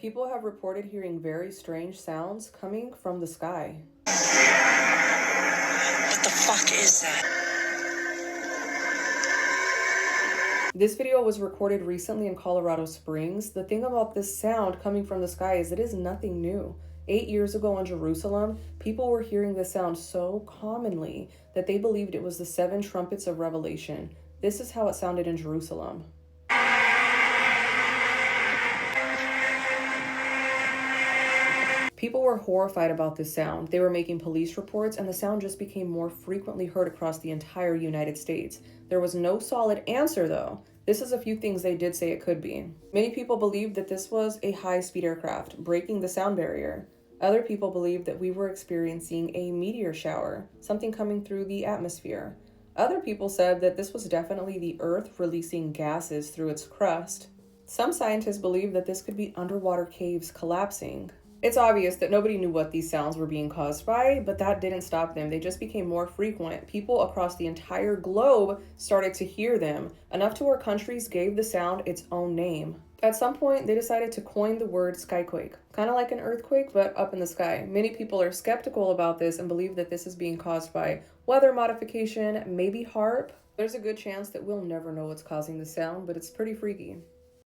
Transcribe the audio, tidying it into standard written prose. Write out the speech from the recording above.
People have reported hearing very strange sounds coming from the sky. What the fuck is that? This video was recorded recently in Colorado Springs. The thing about this sound coming from the sky is it is nothing new. 8 years ago in Jerusalem, people were hearing this sound so commonly that they believed it was the 7 trumpets of Revelation. This is how it sounded in Jerusalem. People were horrified about this sound. They were making police reports, and the sound just became more frequently heard across the entire United States. There was no solid answer, though. This is a few things they did say it could be. Many people believed that this was a high-speed aircraft breaking the sound barrier. Other people believed that we were experiencing a meteor shower, something coming through the atmosphere. Other people said that this was definitely the Earth releasing gases through its crust. Some scientists believe that this could be underwater caves collapsing. It's obvious that nobody knew what these sounds were being caused by, but that didn't stop them. They just became more frequent. People across the entire globe started to hear them, enough to where countries gave the sound its own name. At some point, they decided to coin the word skyquake, kind of like an earthquake, but up in the sky. Many people are skeptical about this and believe that this is being caused by weather modification, maybe HAARP. There's a good chance that we'll never know what's causing the sound, but it's pretty freaky.